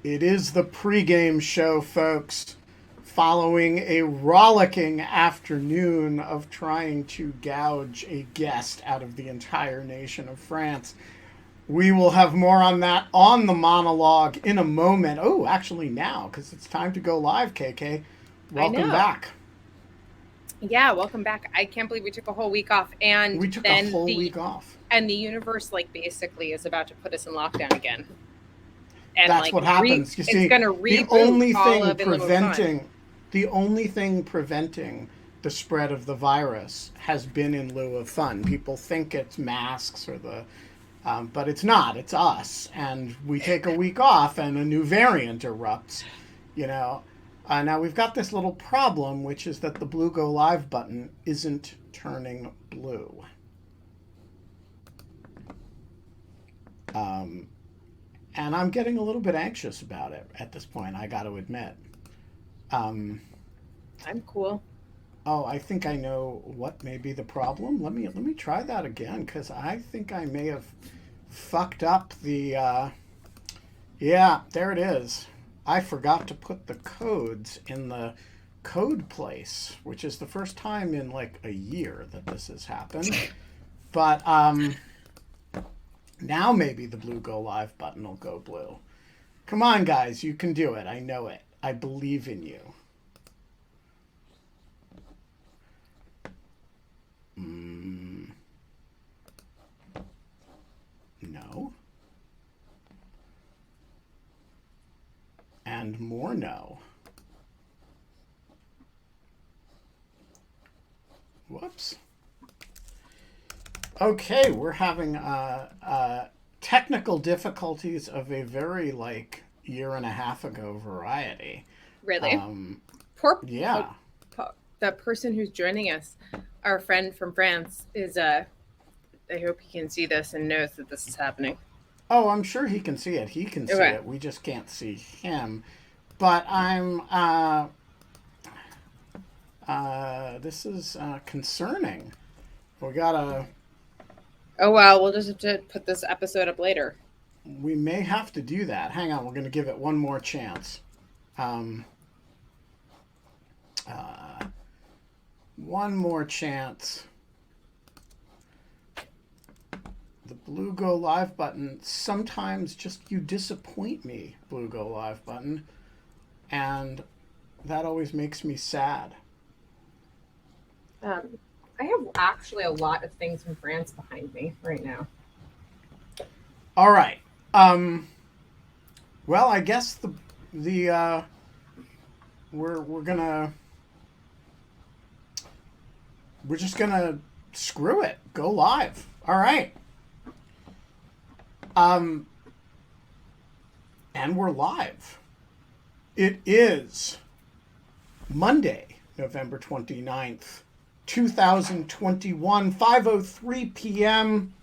It is the pregame show, folks, following a rollicking afternoon of trying to gouge a guest out of the entire nation of France. We will have more on that on the monologue in a moment. Oh, actually, now, because it's time to go live, KK. I Welcome know. back. Yeah, welcome back. I can't believe we took a whole week off and We took a then whole the week off. and the universe basically is about to put us in lockdown again. And That's what re happens. You it's see, going to the reboot only all thing of In Lieu of Fun. preventing the only thing preventing the spread of the virus has been in lieu of fun. People think it's masks or but it's not. It's us, and we take a week off, and a new variant erupts. You know. Now we've got this little problem, which is that the blue go live button isn't turning blue. Um, and I'm getting a little bit anxious about it at this point. I got to admit. Um, I'm cool. oh, I think I know what may be the problem. Let me try that again because I think I may have fucked up the. Yeah, there it is. I forgot to put the codes in the code place, which is the first time in like a year that this has happened. But now maybe the blue go live button will go blue. Come on, guys, you can do it. I know it. I believe in you. Mm, no. And more no. Whoops. Okay, we're having technical difficulties of a very year and a half ago variety. Really? Um, Poor yeah. the person who's joining us, our friend from France is I hope he can see this and knows that this is happening. Oh, I'm sure he can see it. He can see Okay. it. We just can't see him. But this is concerning. We gotta, Oh well, we'll just have to put this episode up later. we may have to do that. Hang on, we're gonna give it one more chance. Um, uh, one more chance. The blue go live button. Sometimes just you disappoint me, blue go live button, and that always makes me sad. Um, I have actually a lot of things from France behind me right now. All right. Um, well, I guess the we're gonna we're just gonna screw it. Go live. All right. Um, and we're live. It is Monday, November 29th, 2021, 5:03 p.m.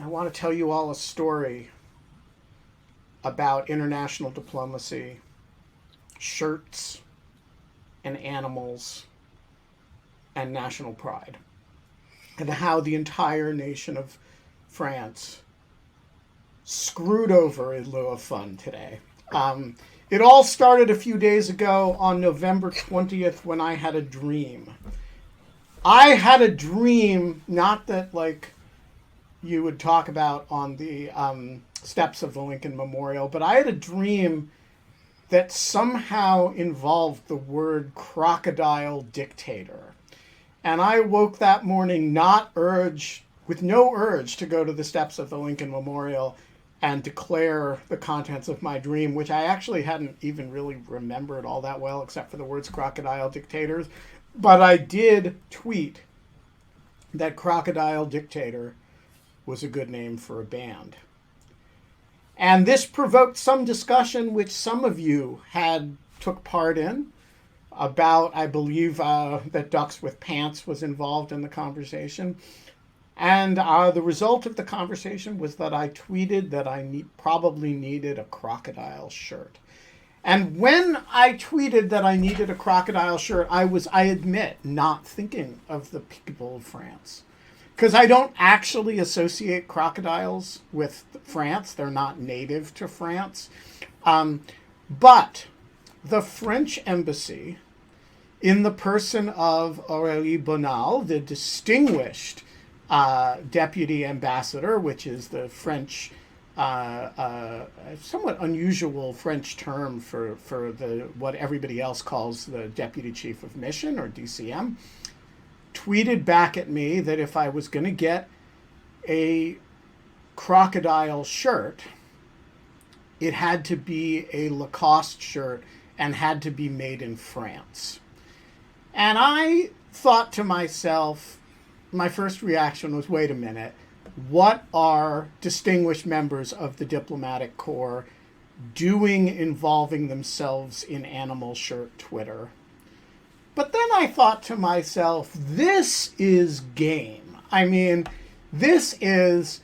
I want to tell you all a story about international diplomacy, shirts, and animals, and national pride, and how the entire nation of France screwed over in lieu of fun today. It all started a few days ago on November 20th when I had a dream. I had a dream, not that you would talk about on the steps of the Lincoln Memorial, but I had a dream that somehow involved the word crocodile dictator. And I woke that morning with no urge to go to the steps of the Lincoln Memorial and declare the contents of my dream, which I actually hadn't even really remembered all that well, except for the words crocodile dictators. But I did tweet that crocodile dictator was a good name for a band. And this provoked some discussion, which some of you had took part in, about, I believe, that Ducks with Pants was involved in the conversation. And the result of the conversation was that I tweeted that probably needed a crocodile shirt. And when I tweeted that I needed a crocodile shirt, I admit, not thinking of the people of France. Because I don't actually associate crocodiles with France. They're not native to France. But the French embassy, in the person of Aurélie Bonal, the distinguished deputy ambassador, which is the French, somewhat unusual French term for the what everybody else calls the deputy chief of mission, or DCM, tweeted back at me that if I was going to get a crocodile shirt, it had to be a Lacoste shirt and had to be made in France. And I thought to myself, my first reaction was, wait a minute, what are distinguished members of the diplomatic corps doing involving themselves in animal shirt Twitter? But then I thought to myself, this is game. I mean, this is,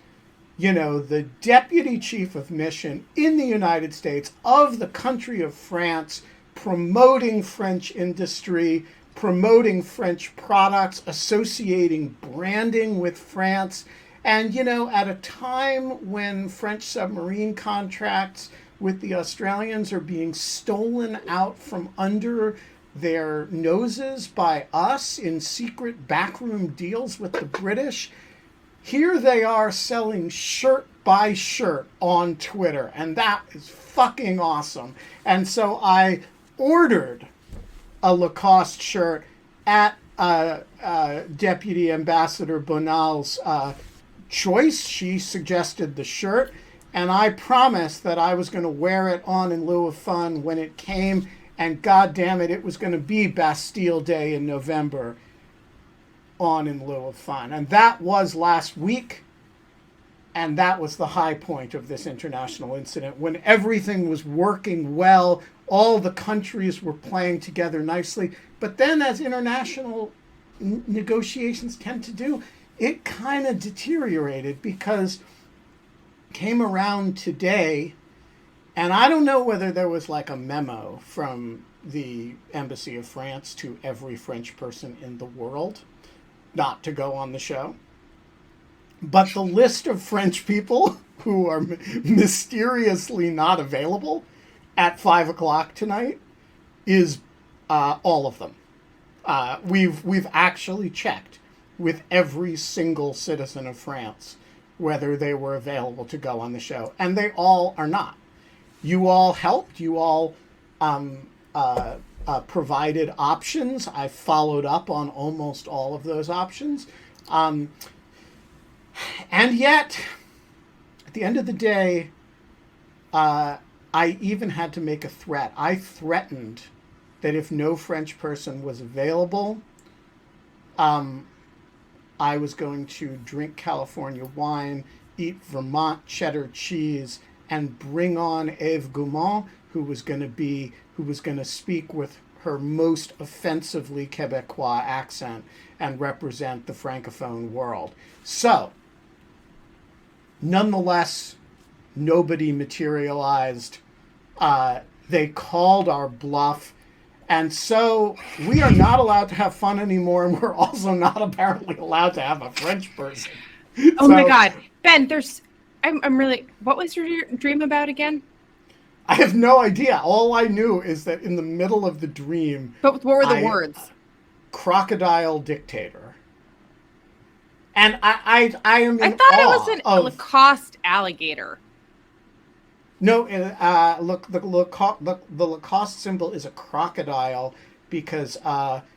the deputy chief of mission in the United States of the country of France, promoting French industry, promoting French products, associating branding with France. And, at a time when French submarine contracts with the Australians are being stolen out from under their noses by us in secret backroom deals with the British, here they are selling shirt by shirt on Twitter. And that is fucking awesome. And so I ordered a Lacoste shirt at Deputy Ambassador Bonal's choice. She suggested the shirt, and I promised that I was going to wear it on in lieu of fun when it came, and god damn it, it was going to be Bastille Day in November on in lieu of fun. And that was last week, and that was the high point of this international incident, when everything was working well, all the countries were playing together nicely. But then, as international negotiations tend to do, it kind of deteriorated, because came around today, and I don't know whether there was like a memo from the Embassy of France to every French person in the world not to go on the show. But the list of French people who are mysteriously not available at 5 o'clock tonight is all of them. We've actually checked with every single citizen of France whether they were available to go on the show, and they all are not. You all helped. You all provided options. I followed up on almost all of those options. And yet, at the end of the day, I even had to make a threat. I threatened that if no French person was available, I was going to drink California wine, eat Vermont cheddar cheese, and bring on Eve Goumont, who was going to speak with her most offensively Quebecois accent and represent the Francophone world. So, nonetheless, nobody materialized. They called our bluff. And so we are not allowed to have fun anymore, and we're also not apparently allowed to have a French person. Oh my God. Ben, I'm really, what was your dream about again? I have no idea. All I knew is that in the middle of the dream... But what were the words? Crocodile dictator. And I am in I thought it was a Lacoste alligator. No, look, the Lacoste symbol is a crocodile because Mr.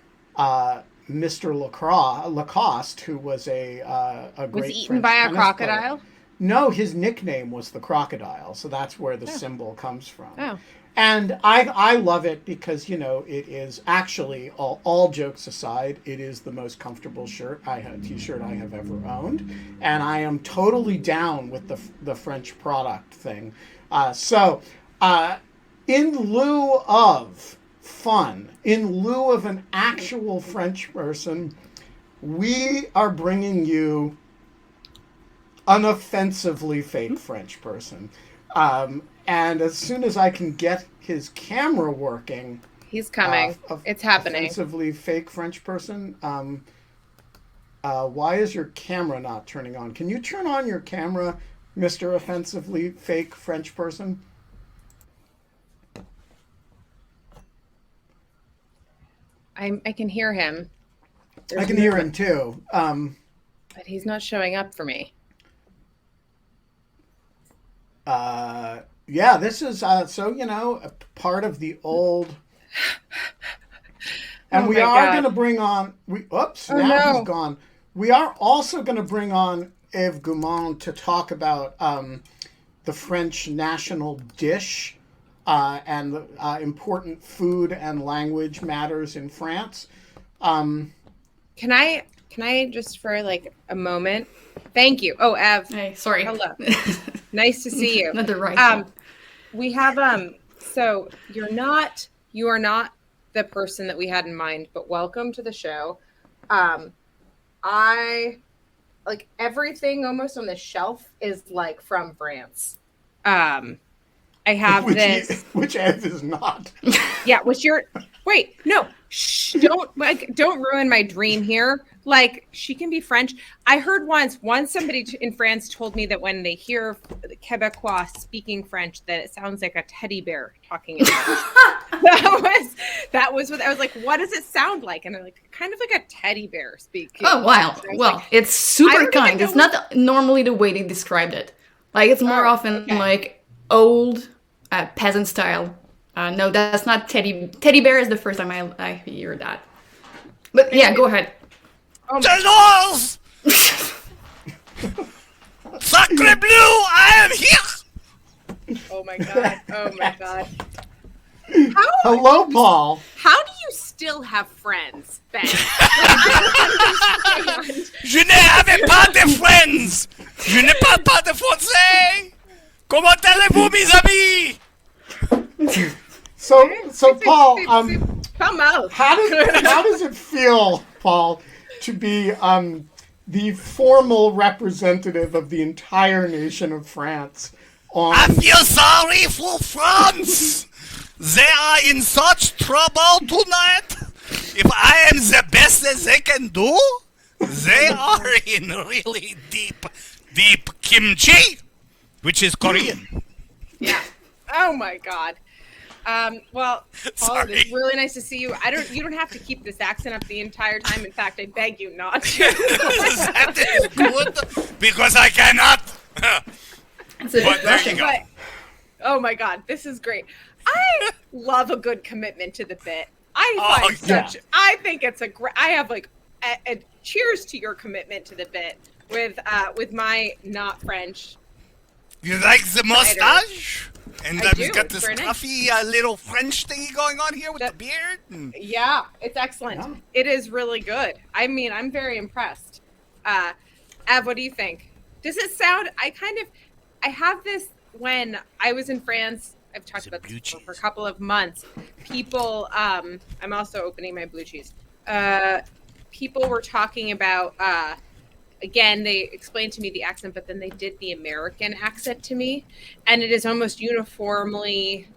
Lacoste, who was a great was eaten French by a tennis crocodile? player, no, his nickname was the crocodile, so that's where the symbol comes from. Oh. And I love it because, it is actually, all jokes aside, it is the most comfortable t-shirt I have ever owned. And I am totally down with the French product thing. So, in lieu of fun, in lieu of an actual French person, we are bringing you an offensively fake French person. And as soon as I can get his camera working... He's coming. It's happening. Offensively fake French person. Why is your camera not turning on? Can you turn on your camera, Mr. Offensively Fake French person? I can hear him. I can hear him too. But he's not showing up for me. Yeah, this is so a part of the old. And Oh we my are God. going to bring on. Now no. he's gone. We are also going to bring on Eve Goumand to talk about the French national dish and the important food and language matters in France. Can I just for like a moment? Thank you. Oh, Ev. Hey, sorry. Hello. Nice to see you. Not the right one. We have so you are not the person that we had in mind, but welcome to the show. I like everything almost on the shelf is like from France. I have this which Eve is not. Yeah, wait, no. Shh, don't ruin my dream here. Like, she can be French. I heard once somebody in France told me that when they hear Quebecois speaking French, that it sounds like a teddy bear talking in French. that was what I was like, what does it sound like? And they're like, kind of like a teddy bear speaking. Oh, wow. Well, like, it's super kind. It's not normally the way they described it. Like, it's more often like old peasant style. No, that's not teddy bear is the first time I hear that. But yeah, go ahead. Oh Charles! Sacre bleu, I am here! Oh my god. Oh my god. Hello, Paul. How do you still have friends, Ben? Je n'avais pas de friends! Je ne parle pas de français! Comment allez-vous, mes amis? So Paul, come out. how does it feel, Paul, to be the formal representative of the entire nation of France? I feel sorry for France! They are in such trouble tonight! If I am the best that they can do, they are in really deep kimchi, which is Korean. Yeah. Oh my god. Well, Paul, Sorry. it's really nice to see you. You don't have to keep this accent up the entire time. In fact, I beg you not to. That is good, because I cannot. It's a But there you go. But, oh my god, this is great. I love a good commitment to the bit. I think it's a great. I have like a cheers to your commitment to the bit with my not French. You like the mustache? And I I've do, got it's this very nice. puffy little French thingy going on here with the beard. And Yeah, it's excellent. Yeah. It is really good. I mean, I'm very impressed. Ev, what do you think? Does it sound? I have this when I was in France. I've talked about this for a couple of months. People, I'm also opening my blue cheese. People were talking about. Again, they explained to me the accent, but then they did the American accent to me, and it is almost uniformly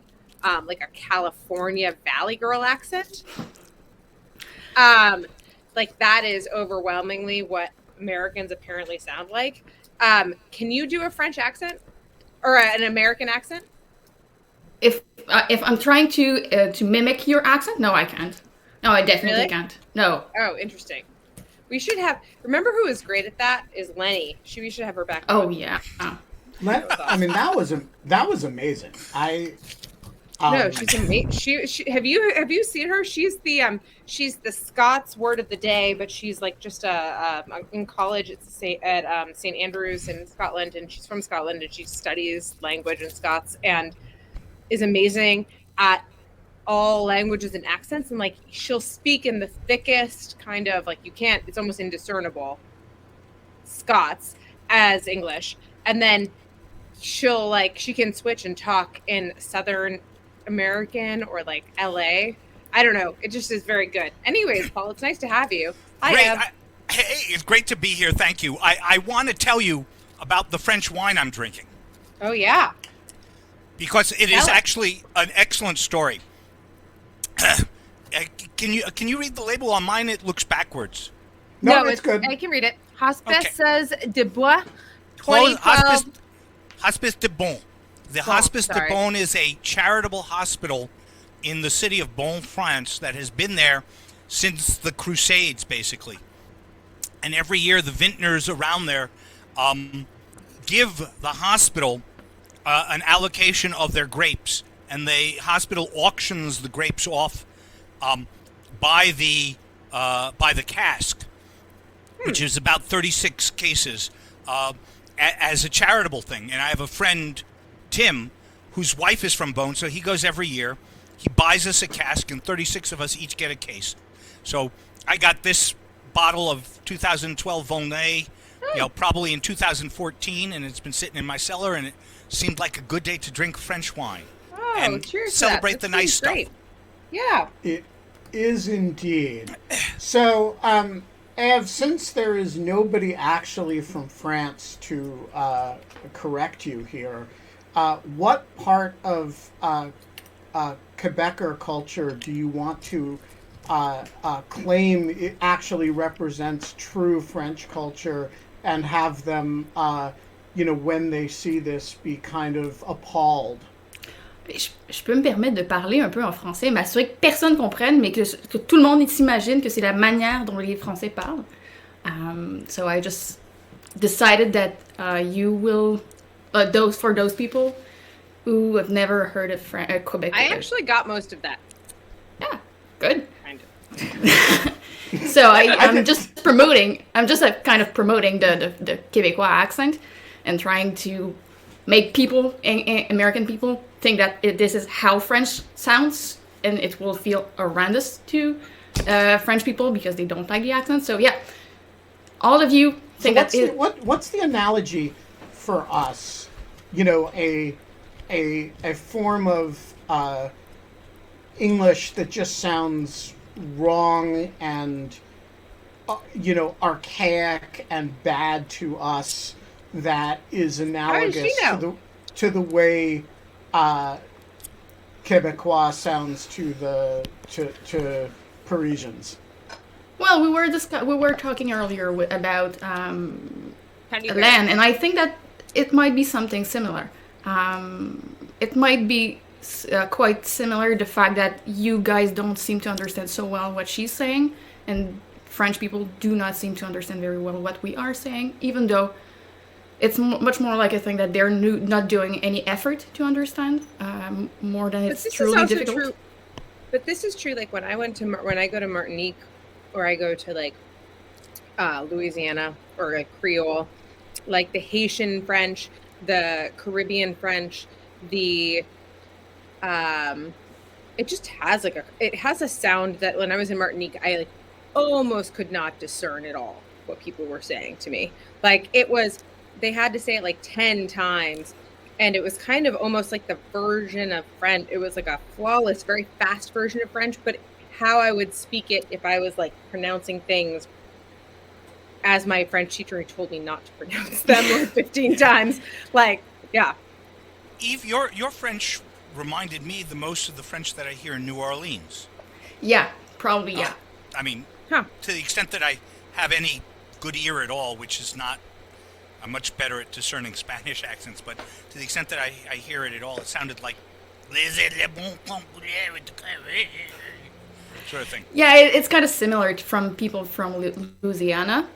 like a California Valley Girl accent. Like that is overwhelmingly what Americans apparently sound like. Can you do a French accent or an American accent? If I'm trying to mimic your accent, no, I can't. No, I definitely Really? can't. No. Oh, interesting. We should have. Remember who is great at that? Is Lenny. We should have her back. Oh yeah. I mean, that was amazing. No, she's amazing. She have you seen her? She's the Scots word of the day, but she's like just in college at St Andrews in Scotland, and she's from Scotland, and she studies language and Scots, and is amazing at all languages and accents, and like she'll speak in the thickest kind of like it's almost indiscernible Scots as English, and then she can switch and talk in Southern American or like LA. I don't know. It just is very good. Anyways, Paul, it's nice to have you. Hi, great. Ev. Hey, it's great to be here. Thank you. I want to tell you about the French wine I'm drinking Oh yeah. because it is Tell it. actually an excellent story. Can you read the label on mine? It looks backwards. No, it's good. I can read it. Hospice Okay. says de Bois, Close 2012. Hospice de Bon. The Hospice de Bon is a charitable hospital in the city of Bon, France, that has been there since the Crusades, basically. And every year the vintners around there give the hospital an allocation of their grapes, and the hospital auctions the grapes off by the cask, which is about 36 cases, as a charitable thing. And I have a friend, Tim, whose wife is from Beaune, so he goes every year. He buys us a cask, and 36 of us each get a case. So I got this bottle of 2012 Volnay, probably in 2014, and it's been sitting in my cellar, and it seemed like a good day to drink French wine. Oh, and cheers celebrate to that. the nice Great. stuff. Yeah. It is indeed. So, Ev, since there is nobody actually from France to correct you here, what part of Quebecer culture do you want to claim it actually represents true French culture, and have them, when they see this, be kind of appalled? Je peux me permettre de parler un peu en français, m'assurer que personne comprenne, mais que tout le monde s'imagine que c'est la manière dont les Français parlent. So I just decided that you will, for those people who have never heard of Quebec. I actually got most of that. Yeah, good. Kind of. So I'm just promoting. I'm just kind of promoting the Québécois accent and trying to make people, American people, think that this is how French sounds, and it will feel horrendous to French people because they don't like the accent. So yeah, all of you think what's the analogy for us? A form of English that just sounds wrong and archaic and bad to us, that is analogous to the way Québécois sounds to Parisians. Well, we were talking earlier about Alain, and I think that it might be something similar. It might be quite similar, the fact that you guys don't seem to understand so well what she's saying, and French people do not seem to understand very well what we are saying, even though it's much more like a thing that they're not doing any effort to understand, more than it's truly difficult. True. But this is true. Like when I go to Martinique, or I go to like Louisiana, or like Creole, like the Haitian French, the Caribbean French, the it just has it has a sound that when I was in Martinique, I almost could not discern at all what people were saying to me. Like they had to say it like 10 times, and it was kind of almost like the version of French. It was like a flawless, very fast version of French, but how I would speak it if I was like pronouncing things as my French teacher told me not to pronounce them 15 times. Like, yeah. Eve, your French reminded me the most of the French that I hear in New Orleans. Yeah, probably, yeah. I mean, to the extent that I have any good ear at all, which is not, I'm much better at discerning Spanish accents, but to the extent that I hear it at all, it sounded like sort of thing. Yeah, it's kind of similar from people from Louisiana,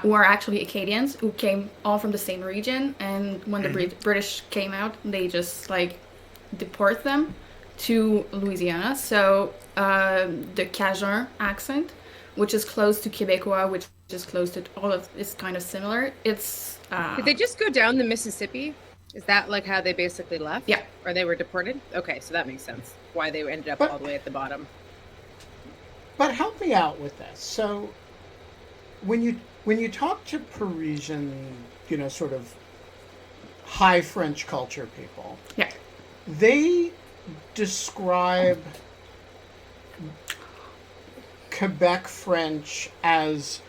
who are actually Acadians, who came all from the same region, and when the British came out, they just deport them to Louisiana. So the Cajun accent, which is close to Québécois, which is close to all of, it's kind of similar. It's did they just go down the Mississippi? Is that like how they basically left? Yeah. Or they were deported? Okay, so that makes sense. Why they ended up all the way at the bottom. But help me out with this. So when you talk to Parisian, sort of high French culture people, yeah, they describe Quebec French as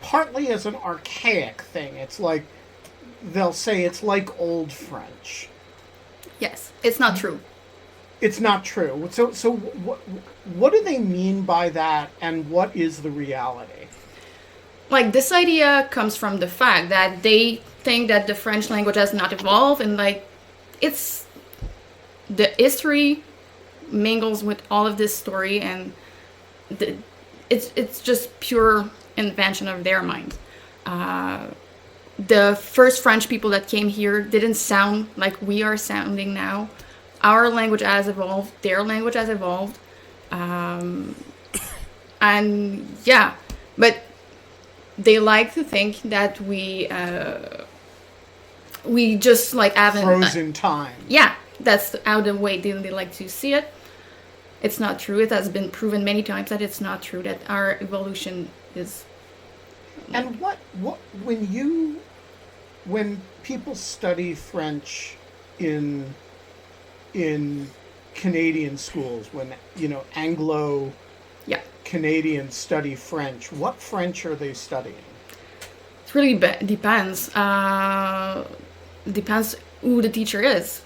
partly as an archaic thing. It's like they'll say it's like old French. Yes, it's not true. It's not true. So what do they mean by that, and what is the reality? Like, this idea comes from the fact that they think that the French language has not evolved, and it's the history mingles with all of this story, and it's just pure invention of their mind. The first French people that came here didn't sound like we are sounding now. Our language has evolved. Their language has evolved. And yeah, but they like to think that we just like haven't frozen time. Yeah, that's how the way they like to see it. It's not true. It has been proven many times that it's not true, that our evolution is. And what when people study French in Canadian schools, when Anglo Canadians study French, what French are they studying? It really depends. Depends who the teacher is.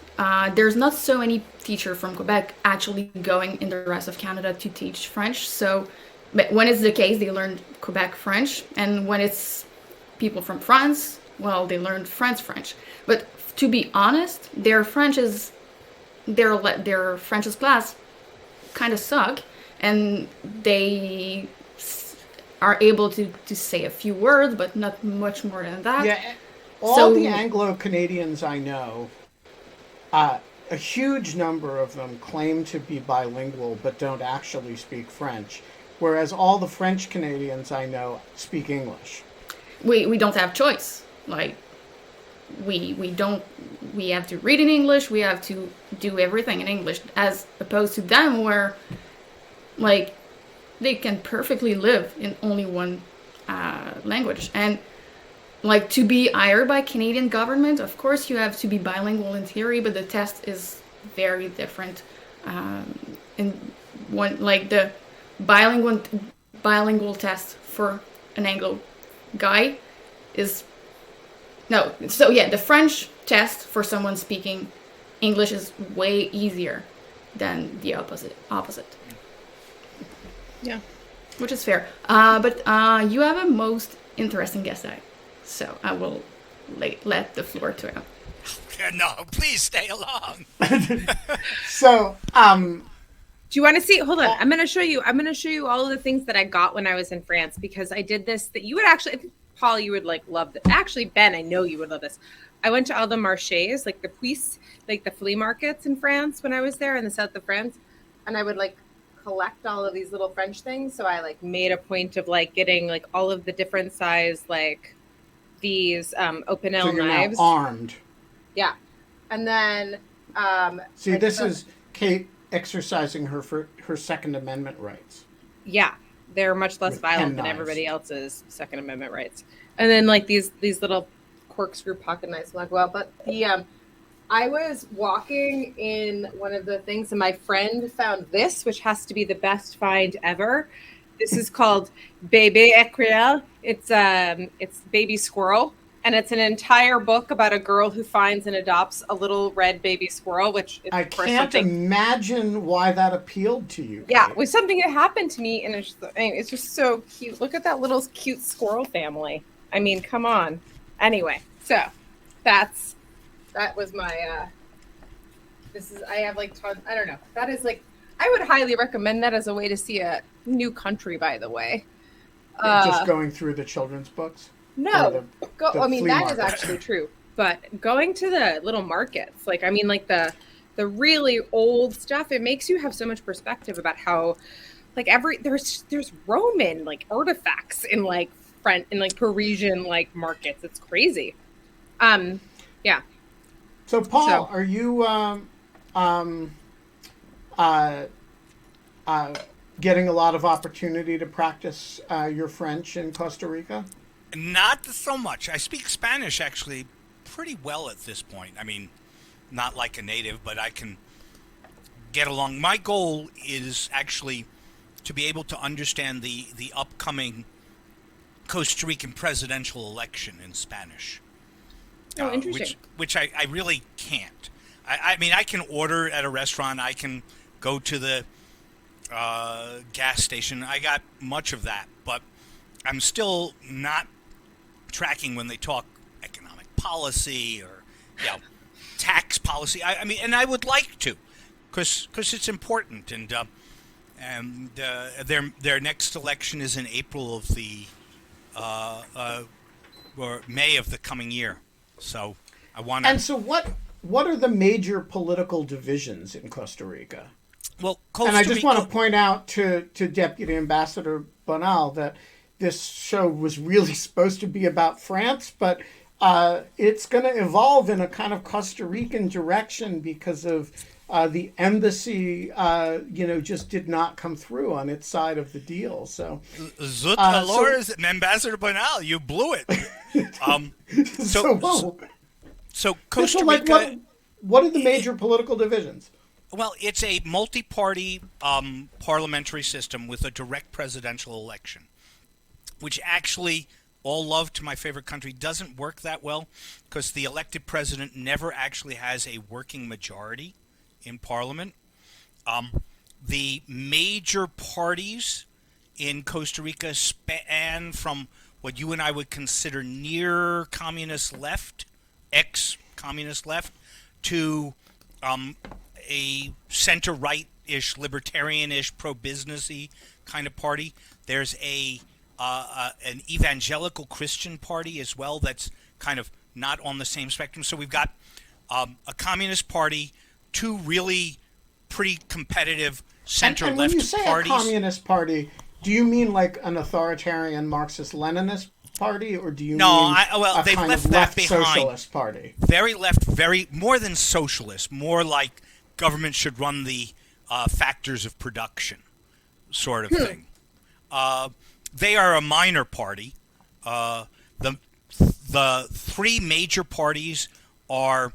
There's not so many teachers from Quebec actually going in the rest of Canada to teach French. So, but when it's the case, they learn Quebec French, and when it's people from France, well, they learn French. But to be honest, their French's class kind of suck, and they are able to say a few words, but not much more than that. Yeah, all the Anglo-Canadians I know, a huge number of them claim to be bilingual but don't actually speak French, whereas all the French Canadians I know speak English. We don't have choice. Like, we have to read in English, we have to do everything in English, as opposed to them where, like, they can perfectly live in only one language. And, like, to be hired by Canadian government, of course you have to be bilingual in theory, but the test is very different. In one, like, the bilingual test for an Anglo guy is the French test for someone speaking English is way easier than the opposite. Yeah, which is fair. But you have a most interesting guest eye, so I will let the floor to him. No, please stay along. So, do you want to see? Hold on, I'm gonna show you all of the things that I got when I was in France, because I did this that you would actually, I think, Paul, you would love this. Actually, Ben, I know you would love this. I went to all the marchés, like the puisse, like the flea markets in France when I was there in the south of France, and I would collect all of these little French things. So I made a point of getting all of the different size these Opinel knives. Now armed. Yeah, and then see, this is Kate exercising her Second Amendment rights. Yeah. They're much less violent than everybody else's Second Amendment rights. And then these little corkscrew pocket knives will go out. But I was walking in one of the things, and my friend found this, which has to be the best find ever. This is called Bébé Écriel. It's baby squirrel. And it's an entire book about a girl who finds and adopts a little red baby squirrel, which is, I can't imagine why that appealed to you. Yeah, it was something that happened to me, and it's just so cute. Look at that little cute squirrel family. I mean, come on. Anyway, so that was my. I have tons. I don't know. That is I would highly recommend that as a way to see a new country. By the way, just going through the children's books. No, that is actually true. But going to the little markets, the really old stuff, it makes you have so much perspective about how, there's Roman artifacts in French in Parisian markets. It's crazy. Yeah. So Paul, are you getting a lot of opportunity to practice your French in Costa Rica? Not so much. I speak Spanish actually pretty well at this point. I mean, not like a native, but I can get along. My goal is actually to be able to understand the upcoming Costa Rican presidential election in Spanish. Oh, interesting. Which I really can't. I mean, I can order at a restaurant. I can go to the gas station. I got much of that, but I'm still not tracking when they talk economic policy or tax policy. I mean, and I would like to, because it's important. And and their next election is in April of the or May of the coming year. So I want to. And so what are the major political divisions in Costa Rica? Well, Costa and I just Rica, want to point out to Deputy Ambassador Bonal that this show was really supposed to be about France, but it's going to evolve in a kind of Costa Rican direction because of the embassy, just did not come through on its side of the deal. So, Zut alors, Ambassador Bonal, you blew it. So Costa Rica. What are the major political divisions? Well, it's a multi-party parliamentary system with a direct presidential election, which actually, all love to my favorite country, doesn't work that well because the elected president never actually has a working majority in parliament. The major parties in Costa Rica span from what you and I would consider near communist left, ex-communist left, to a center-right-ish, libertarian-ish, pro-businessy kind of party. There's an evangelical Christian party as well that's kind of not on the same spectrum. So we've got a communist party, two really pretty competitive center-left parties. And when you say a communist party, do you mean like an authoritarian Marxist-Leninist party, or do you mean they've kind left of that left behind. socialist party? Very left, very more than socialist, more like government should run the factors of production sort of thing. They are a minor party. The three major parties are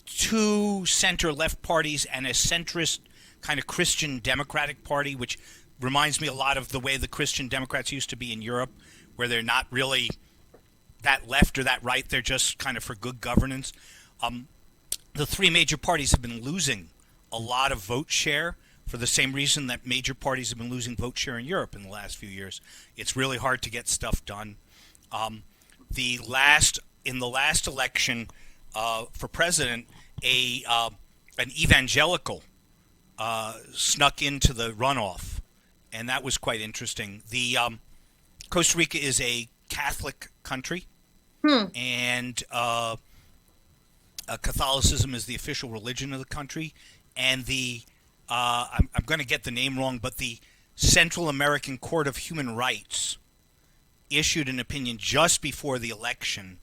two center-left parties and a centrist kind of Christian Democratic Party, which reminds me a lot of the way the Christian Democrats used to be in Europe, where they're not really that left or that right. They're just kind of for good governance. The three major parties have been losing a lot of vote share for the same reason that major parties have been losing vote share in Europe in the last few years. It's really hard to get stuff done. In the last election for president, an evangelical snuck into the runoff, and that was quite interesting. Costa Rica is a Catholic country, and Catholicism is the official religion of the country, and I'm going to get the name wrong, but the Central American Court of Human Rights issued an opinion just before the election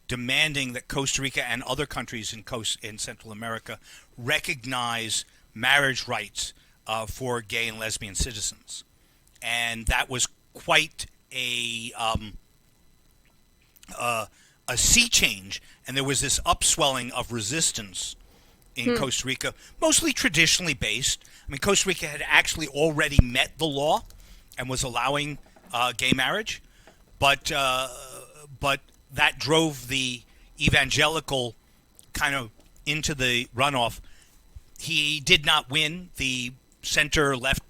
demanding that Costa Rica and other countries in Central America recognize marriage rights for gay and lesbian citizens. And that was quite a sea change, and there was this upswelling of resistance in Costa Rica, mostly traditionally based. I mean, Costa Rica had actually already met the law and was allowing gay marriage, but that drove the evangelical kind of into the runoff. He did not win. The center-left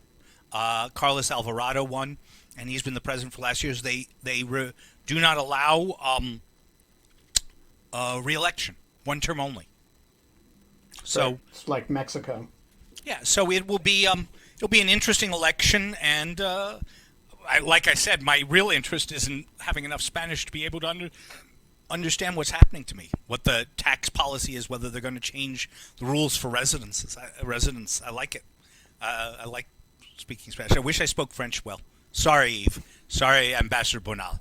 Carlos Alvarado won, and he's been the president for the last years. They do not allow re-election, one term only. So right. It's like Mexico. Yeah, so it will be it'll be an interesting election, and like I said, my real interest is in having enough Spanish to be able to understand what's happening to me, what the tax policy is, whether they're going to change the rules for residents. I like it. I like speaking Spanish. I wish I spoke French well. Sorry, Eve. Sorry, Ambassador Bonal.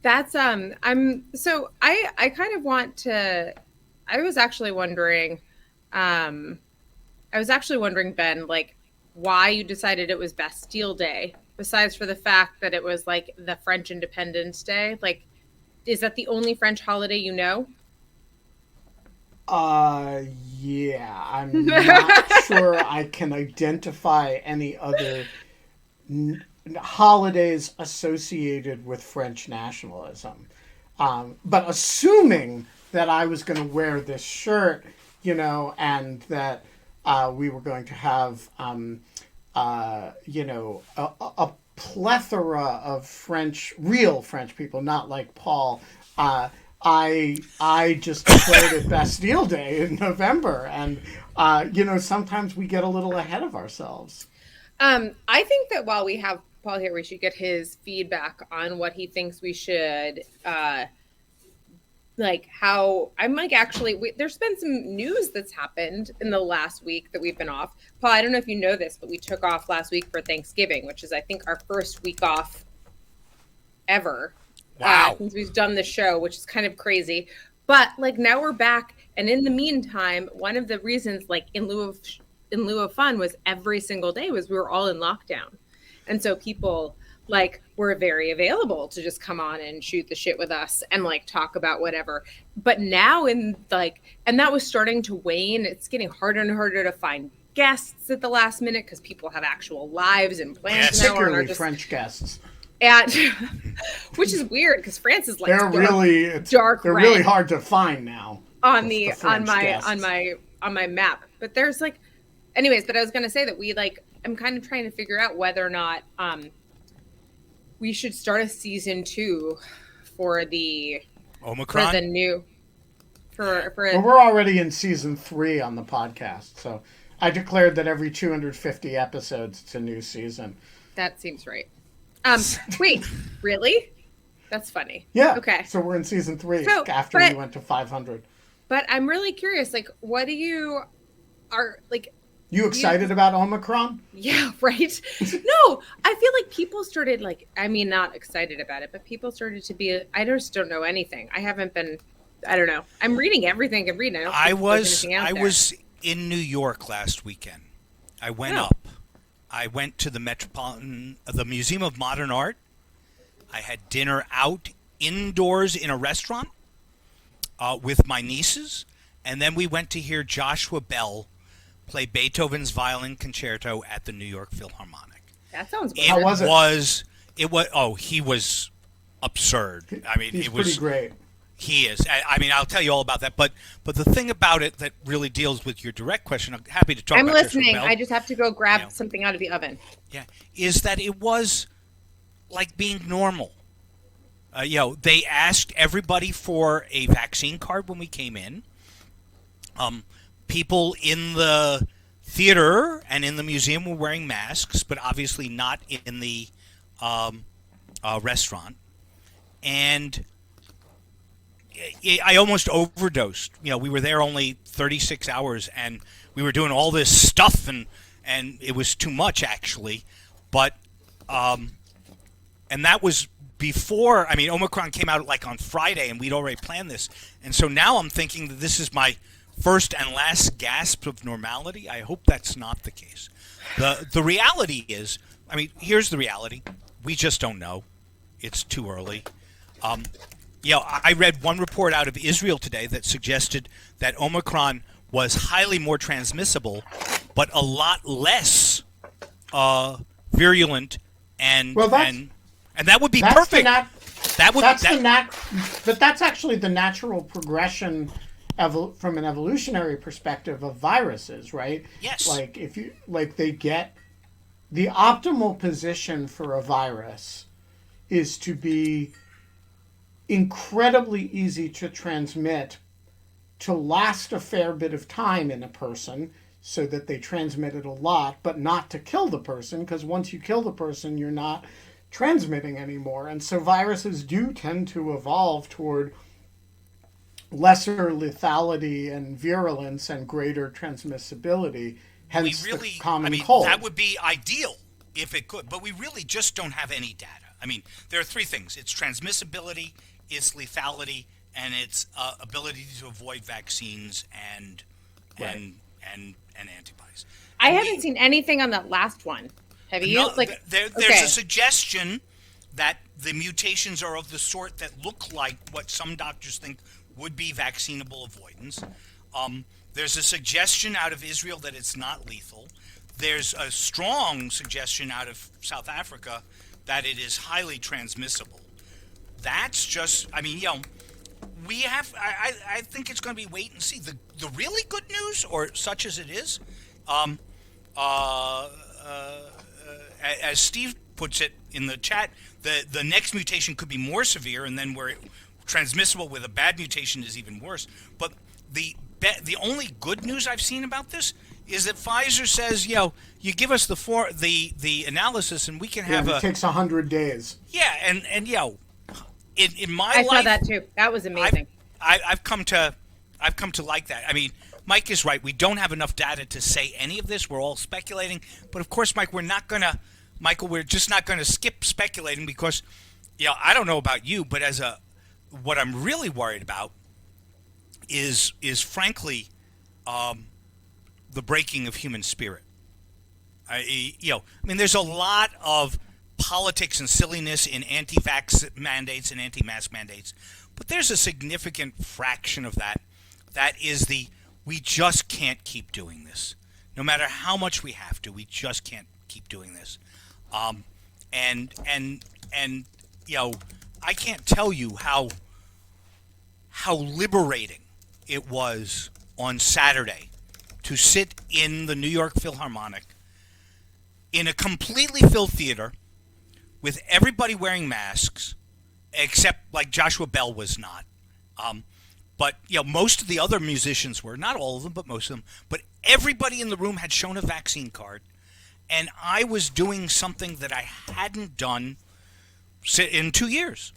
That's I kind of want to. I was actually wondering, Ben, like, why you decided it was Bastille Day, besides for the fact that it was like the French Independence Day. Like, is that the only French holiday you know? Yeah, I'm not sure I can identify any other holidays associated with French nationalism. But assuming that I was going to wear this shirt, and that we were going to have, a plethora of real French people, not like Paul. I just declared it Bastille Day in November, and sometimes we get a little ahead of ourselves. I think that while we have Paul here, we should get his feedback on what he thinks we should, how I'm actually, there's been some news that's happened in the last week that we've been off. Paul, I don't know if you know this, but we took off last week for Thanksgiving, which is, I think, our first week off ever. Wow. Since we've done the show, which is kind of crazy. But now we're back. And in the meantime, one of the reasons, in lieu of fun, was every single day was we were all in lockdown. And so people were very available to just come on and shoot the shit with us and talk about whatever. But now and that was starting to wane. It's getting harder and harder to find guests at the last minute because people have actual lives and plans now. Particularly French guests. And which is weird because France is they're really hard to find now on my map. But there's anyways, but I was gonna say that we I'm kind of trying to figure out whether or not we should start a season 2 for the Omicron. For the new well, we're already in season 3 on the podcast, so I declared that every 250 episodes it's a new season. That seems right. Wait, really? That's funny. Yeah. Okay. So we're in season 3 after we went to 500. But I'm really curious, what do you are You excited about Omicron? Yeah, right? No, I feel like people started not excited about it, but people started to be, I just don't know anything. I haven't been, I don't know. I'm reading everything I can read. I was in New York last weekend. I went up. I went to the the Museum of Modern Art. I had dinner out indoors in a restaurant with my nieces. And then we went to hear Joshua Bell play Beethoven's Violin Concerto at the New York Philharmonic. That sounds good. How was it? He was absurd. I mean, he's pretty great. He is. I mean, I'll tell you all about that. But the thing about it that really deals with your direct question, I'm happy to talk about. I'm listening. I just have to go grab something out of the oven. Yeah, is that it was like being normal. They asked everybody for a vaccine card when we came in. People in the theater and in the museum were wearing masks, but obviously not in the restaurant. And I almost overdosed. We were there only 36 hours, and we were doing all this stuff, and it was too much, actually. But, and that was before, Omicron came out on Friday, and we'd already planned this. And so now I'm thinking that this is my first and last gasp of normality. I hope that's not the case. The reality is, here's the reality. We just don't know. It's too early. I read one report out of Israel today that suggested that Omicron was highly more transmissible, but a lot less virulent, and that would be perfect. But that's actually the natural progression from an evolutionary perspective of viruses, right? Yes. They get the optimal position for a virus is to be incredibly easy to transmit, to last a fair bit of time in a person so that they transmit it a lot, but not to kill the person, because once you kill the person, you're not transmitting anymore. And so viruses do tend to evolve toward lesser lethality and virulence and greater transmissibility, hence the common cold. That would be ideal if it could, but we really just don't have any data. There are 3 things. It's transmissibility, it's lethality, and it's ability to avoid vaccines and antibodies. I haven't seen anything on that last one. Have you? No, there's a suggestion that the mutations are of the sort that look like what some doctors think would be vaccinable avoidance. There's a suggestion out of Israel that it's not lethal. There's a strong suggestion out of South Africa that it is highly transmissible. That's just, we have, I think it's going to be wait and see. The really good news, or such as it is, as Steve puts it in the chat, the next mutation could be more severe, and then where it transmissible with a bad mutation is even worse. But the only good news I've seen about this is that Pfizer says, you give us the analysis and we can have it takes 100 days. Yeah, and in my I life, saw that too. That was amazing. I've come to like that. I mean, Mike is right. We don't have enough data to say any of this. We're all speculating. But of course, Mike, we're just not gonna skip speculating because, I don't know about you, but what I'm really worried about is frankly, the breaking of human spirit. There's a lot of politics and silliness in anti-vax mandates and anti-mask mandates, but there's a significant fraction of that is we just can't keep doing this. No matter how much we have to, we just can't keep doing this. And I can't tell you how liberating it was on Saturday to sit in the New York Philharmonic in a completely filled theater with everybody wearing masks, except like Joshua Bell was not. But most of the other musicians were, not all of them, but most of them. But everybody in the room had shown a vaccine card, and I was doing something that I hadn't done in 2 years.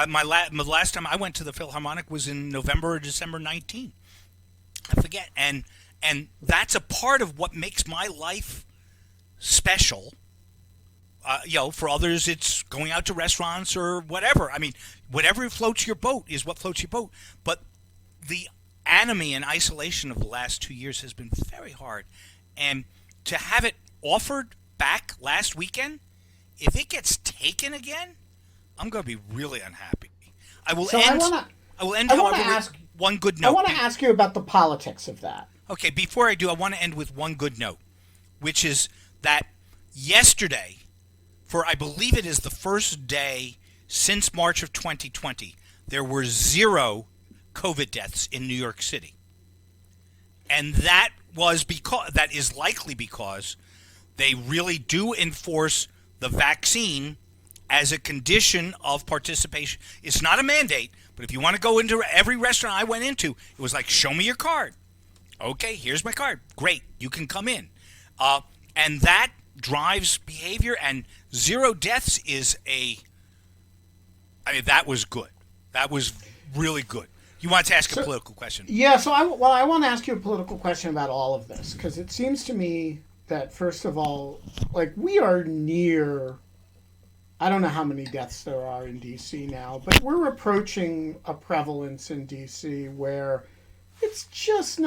My last time I went to the Philharmonic was in November or December 19. I forget, and that's a part of what makes my life special. For others, it's going out to restaurants or whatever. I mean, whatever floats your boat is what floats your boat. But the anomie and isolation of the last 2 years has been very hard. And to have it offered back last weekend, if it gets taken again, I'm going to be really unhappy. I will end, however, with one good note. I want to ask you about the politics of that. Okay, before I do, I want to end with one good note, which is that yesterday, for I believe it is the first day since March of 2020, there were 0 COVID deaths in New York City. And that is likely because they really do enforce the vaccine as a condition of participation. It's not a mandate, but if you want to go into every restaurant I went into, it was like, show me your card. Okay, here's my card. Great, you can come in. And that drives behavior, and 0 deaths that was good. That was really good. You wanted to ask a political question. Yeah, so I want to ask you a political question about all of this, because it seems to me that, first of all, we are near, I don't know how many deaths there are in D.C. now, but we're approaching a prevalence in D.C. where it's just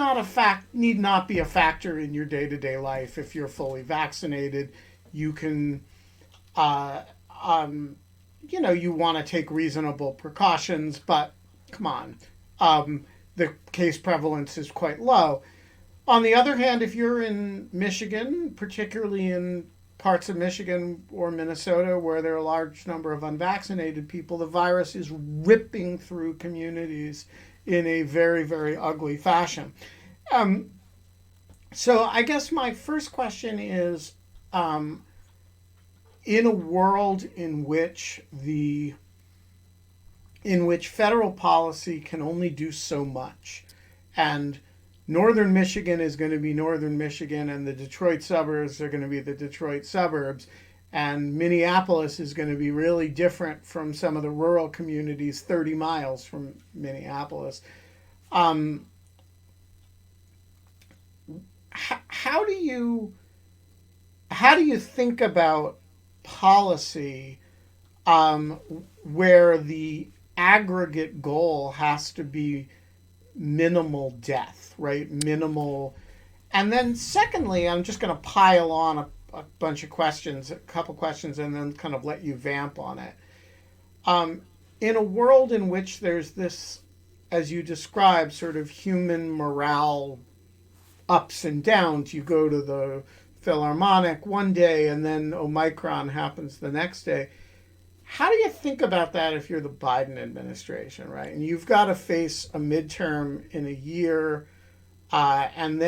need not be a factor in your day-to-day life. If you're fully vaccinated, you can, you want to take reasonable precautions, but come on, the case prevalence is quite low. On the other hand, if you're in Michigan, particularly in parts of Michigan or Minnesota where there are a large number of unvaccinated people, the virus is ripping through communities in a very, very ugly fashion. So I guess my first question is, in a world in which federal policy can only do so much, and Northern Michigan is going to be Northern Michigan, and the Detroit suburbs are going to be the Detroit suburbs, and Minneapolis is going to be really different from some of the rural communities 30 miles from Minneapolis. How do you think about policy where the aggregate goal has to be minimal death, right? Minimal. And then secondly, I'm just going to pile on a bunch of questions, a couple questions, and then kind of let you vamp on it. In a world in which there's this, as you described, sort of human morale ups and downs, you go to the Philharmonic one day and then Omicron happens the next day. How do you think about that if you're the Biden administration, right? And you've got to face a midterm in a year, and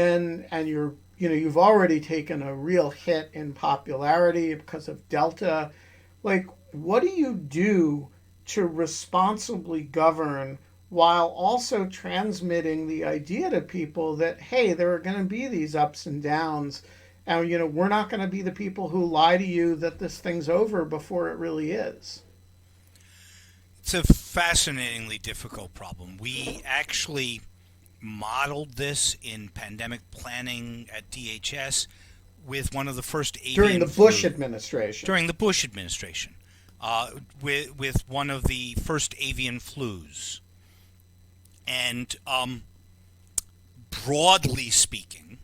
you've already taken a real hit in popularity because of Delta. What do you do to responsibly govern while also transmitting the idea to people that, hey, there are going to be these ups and downs. And, we're not going to be the people who lie to you that this thing's over before it really is. It's a fascinatingly difficult problem. We actually modeled this in pandemic planning at DHS with one of the first avian during the Bush administration. During the Bush administration, with one of the first avian flus. And broadly speaking,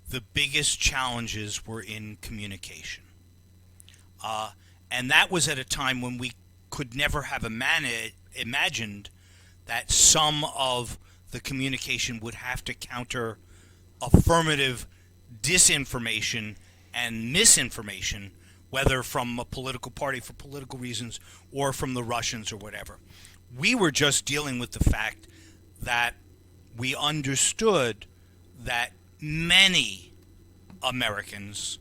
the biggest challenges were in communication. And that was at a time when we could never have imagined that some of the communication would have to counter affirmative disinformation and misinformation, whether from a political party for political reasons or from the Russians or whatever. We were just dealing with the fact that we understood that many Americans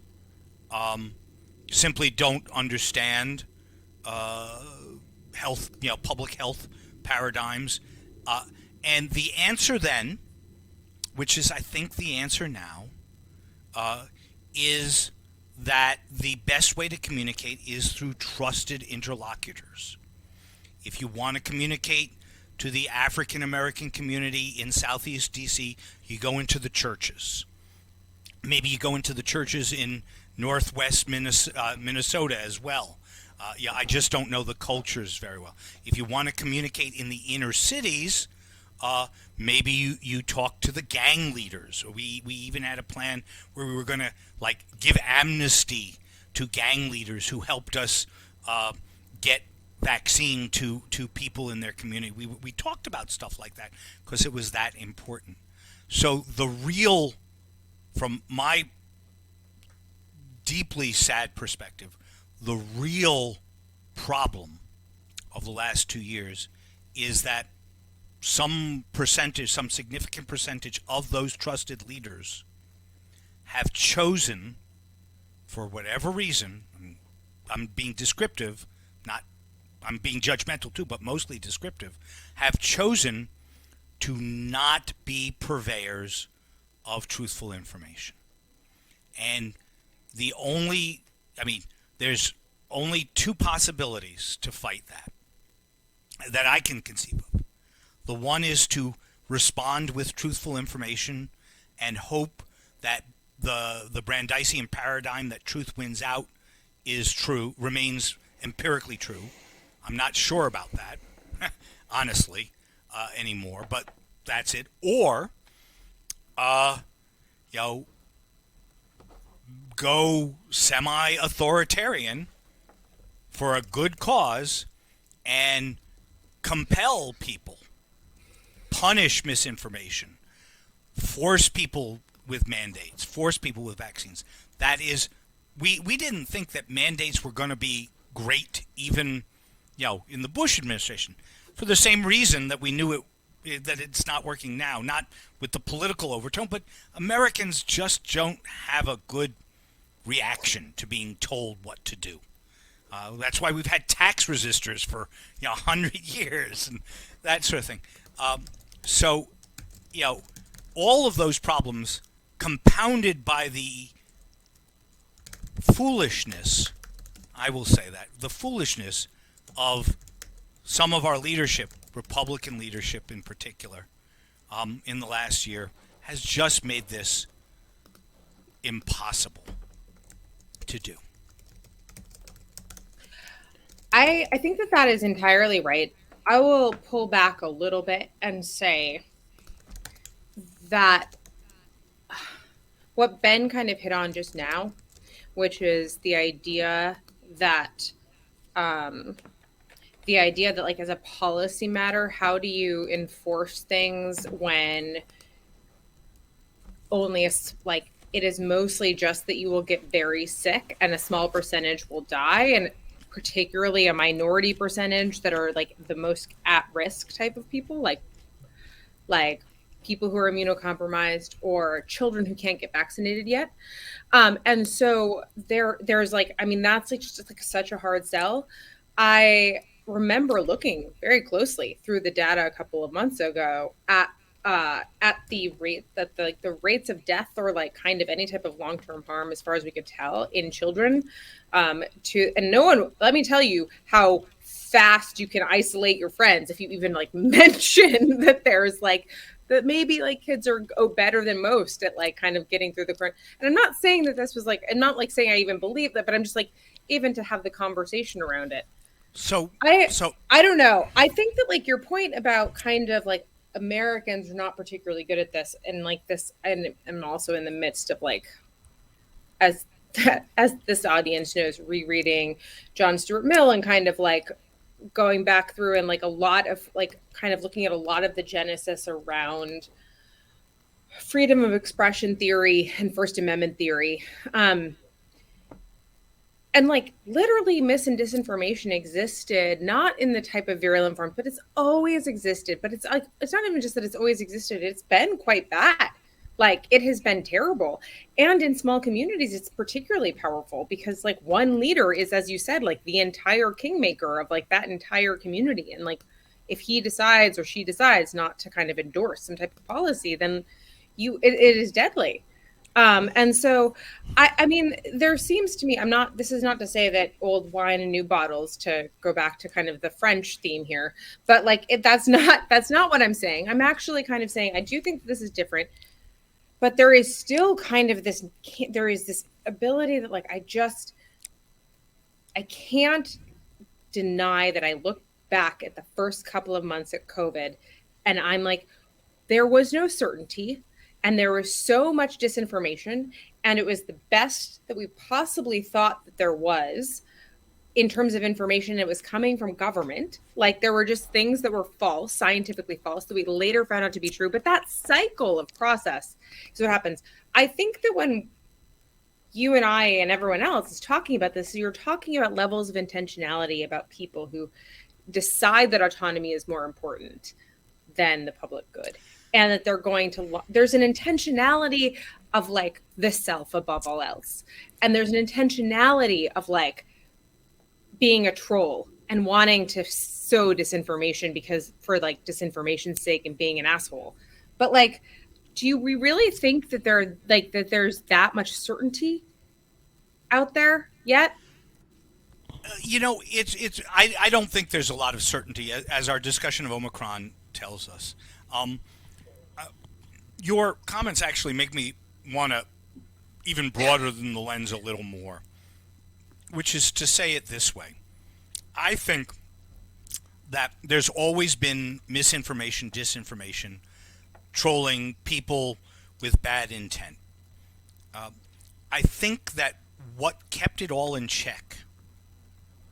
simply don't understand health, public health paradigms. And the answer then, which is I think the answer now, is that the best way to communicate is through trusted interlocutors. If you want to communicate to the African American community in Southeast DC, you go into the churches. Maybe you go into the churches in Northwest Minnesota as well. I just don't know the cultures very well. If you want to communicate in the inner cities, maybe you talk to the gang leaders. We even had a plan where we were going to give amnesty to gang leaders who helped us get vaccine to people in their community. We talked about stuff like that because it was that important. So from my deeply sad perspective, the real problem of the last 2 years is that some significant percentage of those trusted leaders have chosen, for whatever reason, I'm being descriptive, I'm being judgmental too, but mostly descriptive, have chosen to not be purveyors of truthful information. And there's only two possibilities to fight that I can conceive of. The one is to respond with truthful information and hope that the Brandeisian paradigm that truth wins out is true, remains empirically true. I'm not sure about that, honestly, anymore, but that's it. Or, go semi-authoritarian for a good cause and compel people, punish misinformation, force people with mandates, force people with vaccines. That is, we didn't think that mandates were going to be great even, in the Bush administration, for the same reason that we knew that it's not working now, not with the political overtone, but Americans just don't have a good reaction to being told what to do. That's why we've had tax resistors for 100 years and that sort of thing. So, all of those problems compounded by the foolishness, I will say that, the foolishness of some of our leadership, Republican leadership in particular, in the last year, has just made this impossible to do. I think that is entirely right. I will pull back a little bit and say that what Ben kind of hit on just now, which is the idea that as a policy matter, how do you enforce things when only it is mostly just that you will get very sick and a small percentage will die, and particularly a minority percentage that are the most at risk type of people, like people who are immunocompromised or children who can't get vaccinated yet. And so there's like, I mean, that's like just like such a hard sell. I remember looking very closely through the data a couple of months ago at the rate that the rates of death or like kind of any type of long-term harm, as far as we could tell, in children, and no one, let me tell you how fast you can isolate your friends if you even like mention that there's like that maybe like kids are better than most at like kind of getting through the current. And I'm not saying that this was like, I'm not like saying I even believe that, but I'm just like, even to have the conversation around it. So I don't know. I think that like your point about kind of like Americans are not particularly good at this, and like this, and I'm also in the midst of like, as this audience knows, rereading John Stuart Mill and kind of like going back through and like a lot of like kind of looking at a lot of the genesis around freedom of expression theory and First Amendment theory. And like literally mis and disinformation existed, not in the type of virulent form, but it's always existed. But it's like, it's not even just that it's always existed. It's been quite bad. Like it has been terrible. And in small communities, it's particularly powerful because like one leader is, as you said, like the entire kingmaker of like that entire community. And like, if he decides or she decides not to kind of endorse some type of policy, then it is deadly. And so, I mean, there seems to me, this is not to say that old wine and new bottles, to go back to kind of the French theme here, but like, that's not what I'm saying. I'm actually kind of saying, I do think that this is different, but there is still kind of this ability that like, I can't deny that I look back at the first couple of months at COVID and I'm like, there was no certainty. And there was so much disinformation, and it was the best that we possibly thought that there was in terms of information. It was coming from government. Like there were just things that were false, scientifically false, that we later found out to be true. But that cycle of process is what happens. I think that when you and I and everyone else is talking about this, you're talking about levels of intentionality about people who decide that autonomy is more important than the public good. And that they're going to, there's an intentionality of like the self above all else. And there's an intentionality of like being a troll and wanting to sow disinformation because for like disinformation's sake and being an asshole. But like, we really think that there's that much certainty out there yet? You know, I don't think there's a lot of certainty, as our discussion of Omicron tells us. Your comments actually make me want to even broader than the lens a little more, which is to say it this way. I think that there's always been misinformation, disinformation, trolling, people with bad intent. I think that what kept it all in check,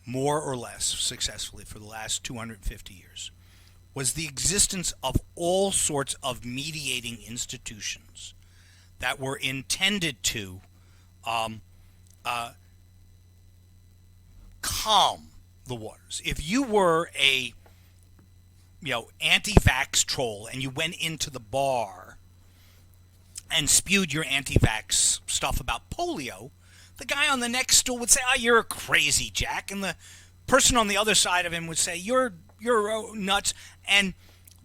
more or less successfully for the last 250 years, was the existence of all sorts of mediating institutions that were intended to calm the waters. If you were a anti-vax troll and you went into the bar and spewed your anti-vax stuff about polio, the guy on the next stool would say, "Oh, you're crazy, Jack," and the person on the other side of him would say, "You're nuts." And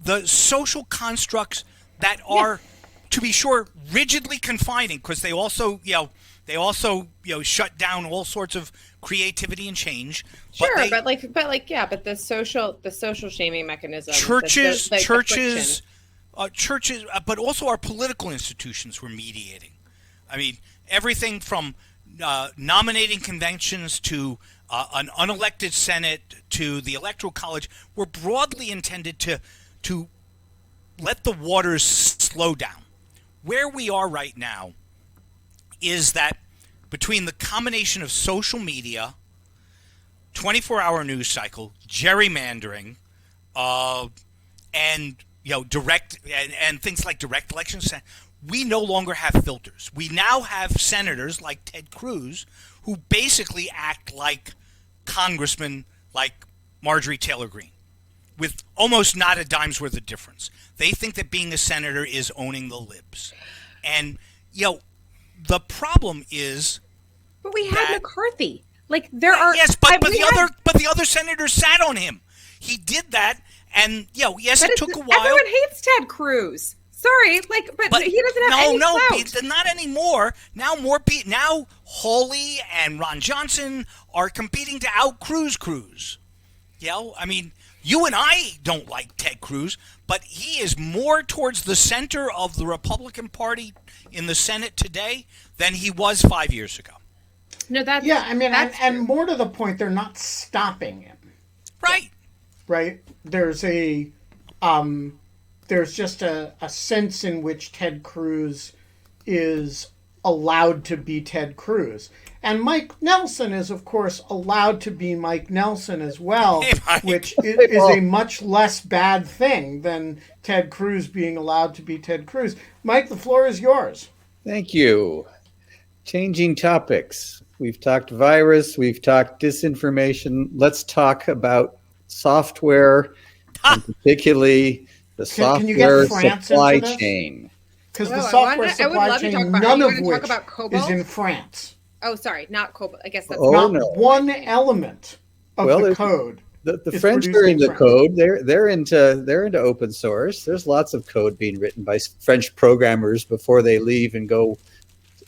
the social constructs that are, to be sure, rigidly confining, because they also shut down all sorts of creativity and change. Sure, but the social shaming mechanism. Churches, but also our political institutions were mediating. I mean, everything from nominating conventions to an unelected Senate to the Electoral College were broadly intended to let the waters slow down. Where we are right now is that between the combination of social media, 24-hour news cycle, gerrymandering, and direct and things like direct elections, we no longer have filters. We now have senators like Ted Cruz who basically act like congressmen like Marjorie Taylor Greene. with almost not a dime's worth of difference. They think that being a senator is owning the libs. And, the problem is... But we had McCarthy. Like, there are... Yes, but the other senators sat on him. He did that, and, yes, it took a while. Everyone hates Ted Cruz. Sorry, but he doesn't have any clout. Not anymore. Now now Hawley and Ron Johnson are competing to out Cruz. I mean, you and I don't like Ted Cruz, but he is more towards the center of the Republican Party in the Senate today than he was 5 years ago. No, that's and more to the point, they're not stopping him. Right. Right. There's just a sense in which Ted Cruz is allowed to be Ted Cruz. And Mike Nelson is, of course, allowed to be Mike Nelson as well, which is a much less bad thing than Ted Cruz being allowed to be Ted Cruz. Mike, the floor is yours. Thank you. Changing topics. We've talked virus, we've talked disinformation. Let's talk about software, and particularly the software supply chain. Because the software supply chain, none of which is in France. Oh, sorry, not Cobalt. I guess that's one element of the code. The French are into code. They're into open source. There's lots of code being written by French programmers before they leave and go.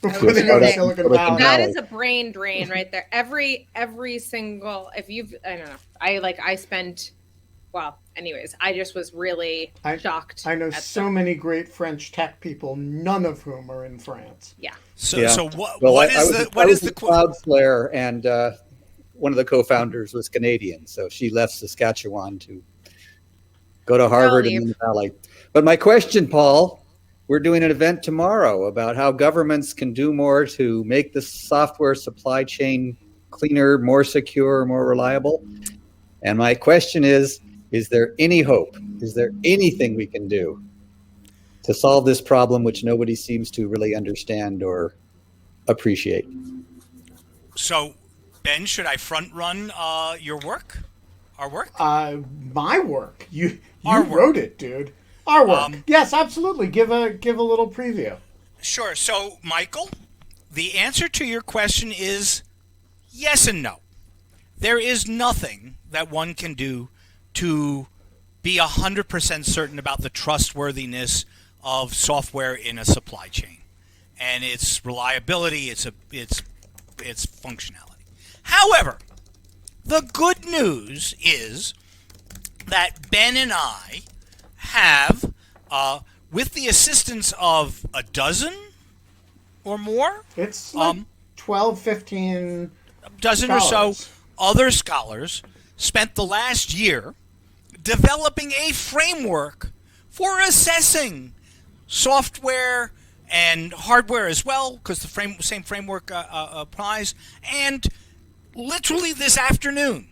Before they go to Silicon Valley. That is a brain drain right there. Every single, I don't know. I spent. Well, anyways, I just was really shocked. I know so many great French tech people, none of whom are in France. Yeah. So what is the Cloudflare, and one of the co-founders was Canadian, so she left Saskatchewan to go to Harvard and the Valley. But my question, Paul, we're doing an event tomorrow about how governments can do more to make the software supply chain cleaner, more secure, more reliable. And my question is there any hope? Is there anything we can do to solve this problem, which nobody seems to really understand or appreciate? So, Ben, should I front run your work? Our work? My work. You wrote it, dude. Our work. Yes, absolutely. Give a little preview. Sure. So, Michael, the answer to your question is yes and no. There is nothing that one can do to be 100% certain about the trustworthiness of software in a supply chain and its reliability, its functionality. However, the good news is that Ben and I have, with the assistance of a dozen or more, it's like 12, 15 dozen scholars. or so other scholars, spent the last year developing a framework for assessing software and hardware as well, because the same framework applies. And literally this afternoon,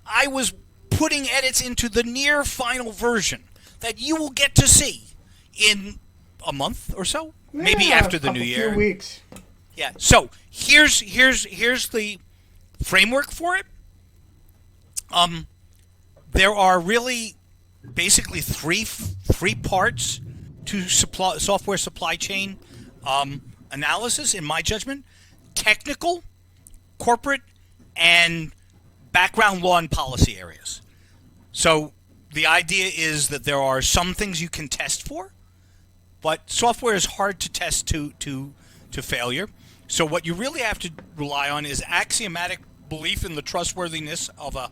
I was putting edits into the near final version that you will get to see in a month or so, maybe after the new year. A few weeks. Yeah. So here's the framework for it. There are really basically three parts to software supply chain analysis, in my judgment: technical, corporate, and background law and policy areas. So the idea is that there are some things you can test for, but software is hard to test to failure. So what you really have to rely on is axiomatic belief in the trustworthiness of a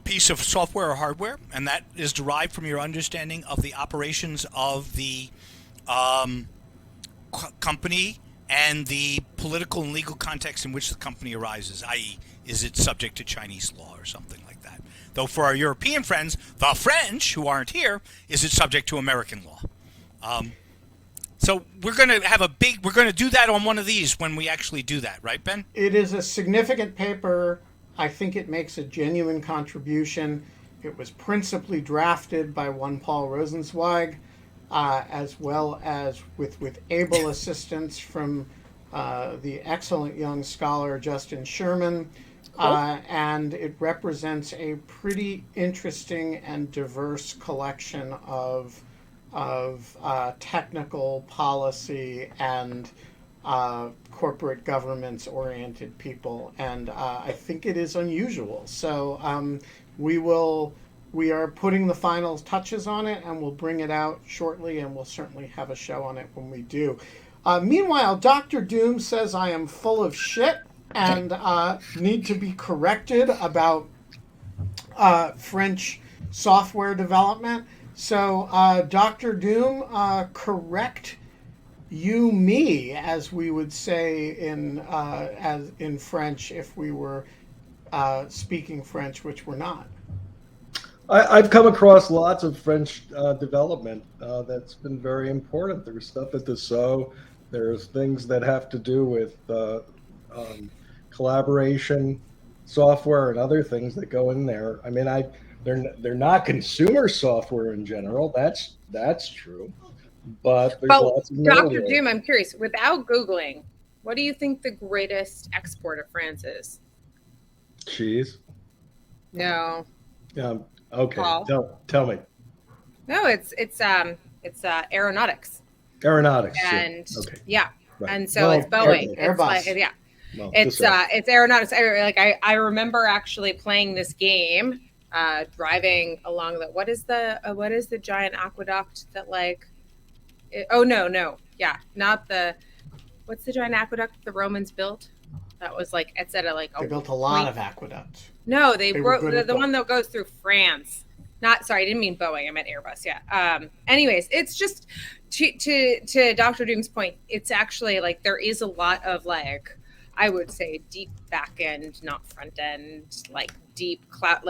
piece of software or hardware, and that is derived from your understanding of the operations of the company and the political and legal context in which the company arises, i.e., is it subject to Chinese law or something like that? Though for our European friends, the French, who aren't here, is it subject to American law? So we're going to do that on one of these when we actually do that, right, Ben? It is a significant paper. I think it makes a genuine contribution. It was principally drafted by one Paul Rosenzweig, as well as with able assistance from the excellent young scholar Justin Sherman. and it represents a pretty interesting and diverse collection of technical policy and corporate governance oriented people, and I think it is unusual. So we are putting the final touches on it, and we'll bring it out shortly, and we'll certainly have a show on it when we do. Meanwhile, Dr. Doom says I am full of shit and need to be corrected about French software development. So, Dr. Doom, correct you me, as we would say as in French if we were speaking French, which we're not. I've come across lots of French development that's been very important. There's stuff at Dassault. There's things that have to do with collaboration, software, and other things that go in there. I mean, they're not consumer software in general. That's true. But there's lots of Dr. Doom, I'm curious. Without Googling, what do you think the greatest export of France is? Cheese. No. Okay. Paul? Tell me. No, it's aeronautics. Aeronautics. And yeah. Right. And so it's Boeing. Airbus. It's aeronautics. I remember actually playing this game, driving along what is the giant aqueduct that what's the giant aqueduct the Romans built? That was they built a lot of aqueducts. No, they broke the one that goes through France. I didn't mean Boeing. I meant Airbus. Yeah. Anyways, it's just to Dr. Doom's point. It's actually there is a lot of I would say deep back end, not front end, deep cloud,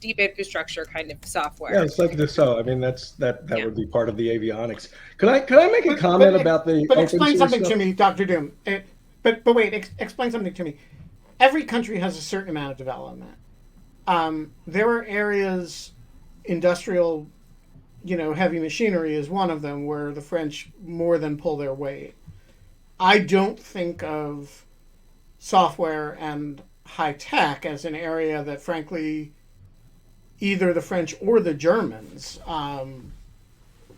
deep infrastructure kind of software. Yeah, it's like Dassault. I mean, that would be part of the avionics. Could I make a comment about the? But explain something to me, Dr. Doom. But wait, explain something to me. Every country has a certain amount of development. There are areas, industrial, heavy machinery is one of them, where the French more than pull their weight. I don't think of software and high tech as an area that, frankly, either the French or the Germans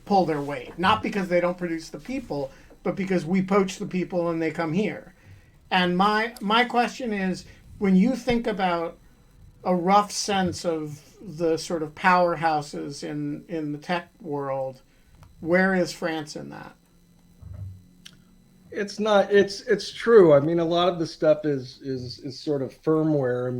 pull their weight. Not because they don't produce the people, but because we poach the people and they come here. And my question is, when you think about a rough sense of the sort of powerhouses in the tech world, where is France in that? It's not. It's true. I mean, a lot of the stuff is sort of firmware and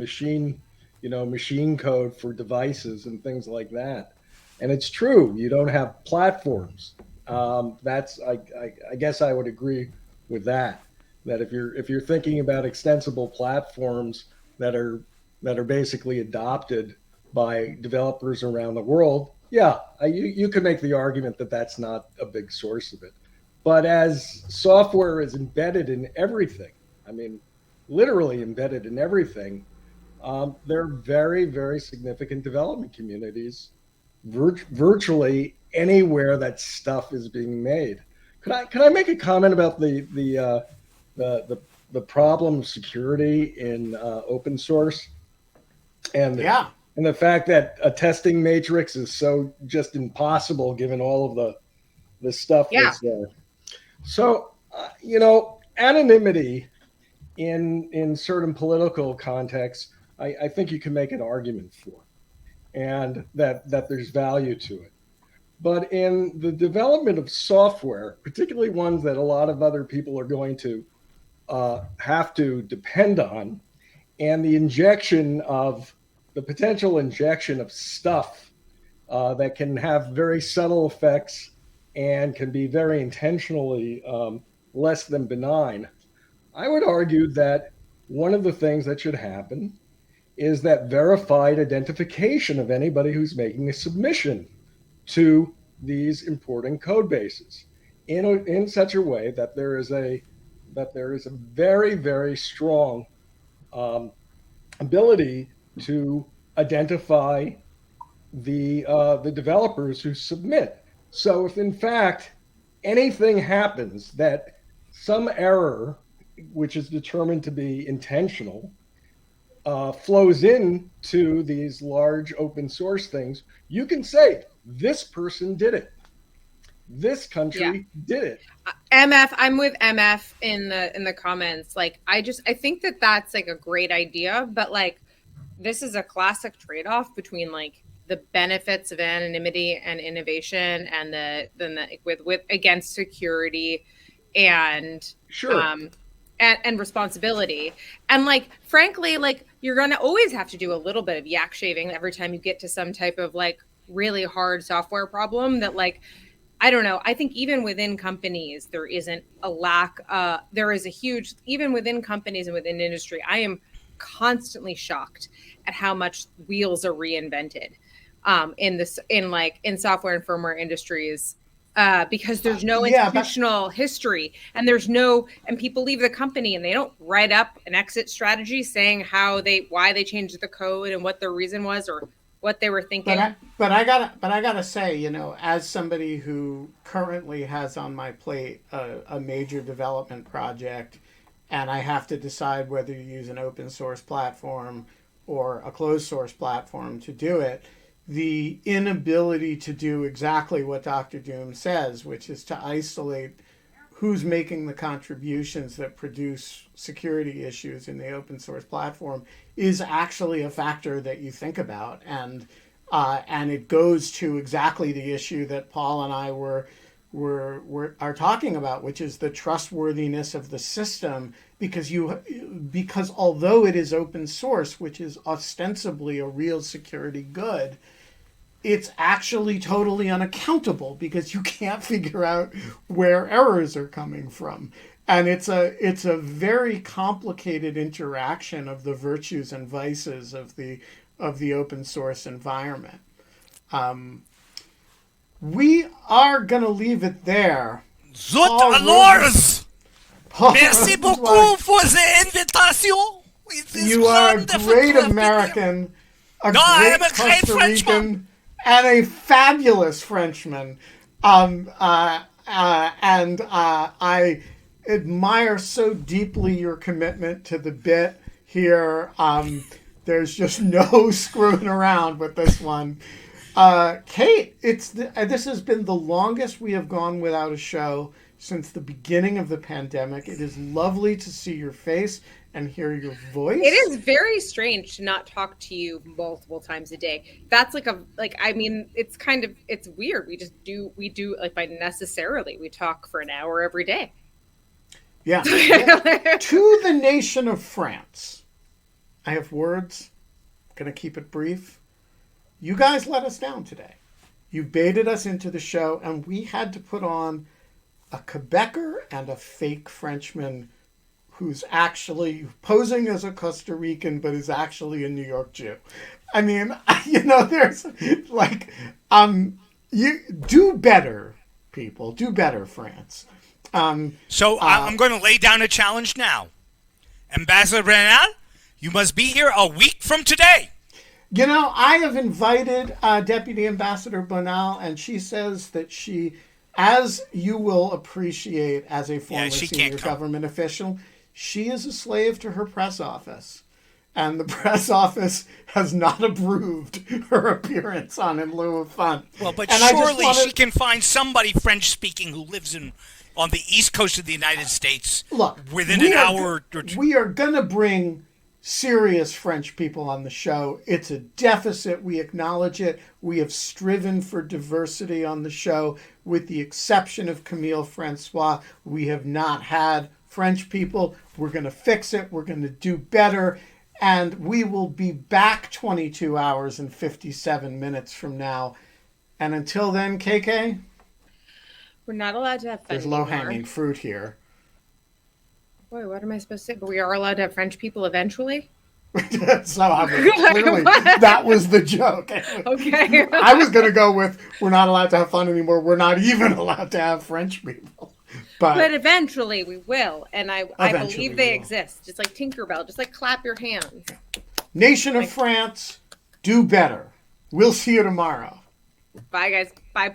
machine code for devices and things like that. And it's true. You don't have platforms. I guess I would agree with that. That if you're thinking about extensible platforms that are basically adopted by developers around the world, you could make the argument that that's not a big source of it. But as software is embedded in everything, I mean, literally embedded in everything, there are very, very significant development communities virtually anywhere that stuff is being made. Could I make a comment about the problem of security in open source and the fact that a testing matrix is so just impossible given all of the stuff that's there. So, anonymity in certain political contexts, I think you can make an argument for, and that there's value to it. But in the development of software, particularly ones that a lot of other people are going to have to depend on, and the potential injection of stuff that can have very subtle effects and can be very intentionally less than benign, I would argue that one of the things that should happen is that verified identification of anybody who's making a submission to these important code bases in such a way that there is a very, very strong ability to identify the developers who submit. So if in fact anything happens that some error, which is determined to be intentional, flows into these large open source things, you can say this person did it, this country did it. MF, I'm with MF in the comments. Like, I think that that's like a great idea, but like, this is a classic trade-off between like the benefits of anonymity and innovation, and with against security and and responsibility. And like, frankly, like, you're gonna always have to do a little bit of yak shaving every time you get to some type of like really hard software problem that, like, I don't know. I think even within companies, there isn't a lack. There is a huge, even within companies and within industry, I am constantly shocked at how much wheels are reinvented in software and firmware industries, because there's no institutional history, and and people leave the company and they don't write up an exit strategy saying why they changed the code and what their reason was or what they were thinking. But I gotta say, you know, as somebody who currently has on my plate a major development project, and I have to decide whether to use an open source platform or a closed source platform to do it, the inability to do exactly what Dr. Doom says, which is to isolate who's making the contributions that produce security issues in the open source platform, is actually a factor that you think about. And it goes to exactly the issue that Paul and I are talking about, which is the trustworthiness of the system, because although it is open source, which is ostensibly a real security good, it's actually totally unaccountable because you can't figure out where errors are coming from. And it's a very complicated interaction of the virtues and vices of the open source environment. We are going to leave it there. Zut alors! Merci beaucoup for the invitation. You are a great American, I'm a great Costa Frenchman. Rican, and a fabulous Frenchman. And I admire so deeply your commitment to the bit here. There's just no screwing around with this one. Kate, this has been the longest we have gone without a show since the beginning of the pandemic. It is lovely to see your face and hear your voice. It is very strange to not talk to you multiple times a day. That's it's weird. We do by necessarily, we talk for an hour every day. Yeah. To the nation of France, I have words. I'm going to keep it brief. You guys let us down today. You baited us into the show, and we had to put on a Quebecer and a fake Frenchman who's actually posing as a Costa Rican, but is actually a New York Jew. I mean, there's you do better, people. Do better, France. So I'm going to lay down a challenge now. Ambassador Bernal, you must be here a week from today. You know, I have invited Deputy Ambassador Bonal, and she says that she, as you will appreciate as a former senior government official, she is a slave to her press office. And the press office has not approved her appearance on In Lieu of Fun. Well, but surely she can find somebody French-speaking who lives on the East Coast of the United States within an hour or two. We are going to bring serious French people on the show. It's a deficit. We acknowledge it. We have striven for diversity on the show. With the exception of Camille Francois, we have not had French people. We're going to fix it. We're going to do better. And we will be back 22 hours and 57 minutes from now. And until then, KK? We're not allowed to have fun There's low-hanging fruit here. Boy, what am I supposed to say? But we are allowed to have French people eventually? So clearly that was the joke. Okay. I was going to go with, we're not allowed to have fun anymore. We're not even allowed to have French people. But eventually we will. And I believe they exist. Just like Tinkerbell. Just like clap your hands. Nation of France, do better. We'll see you tomorrow. Bye, guys. Bye, Paul.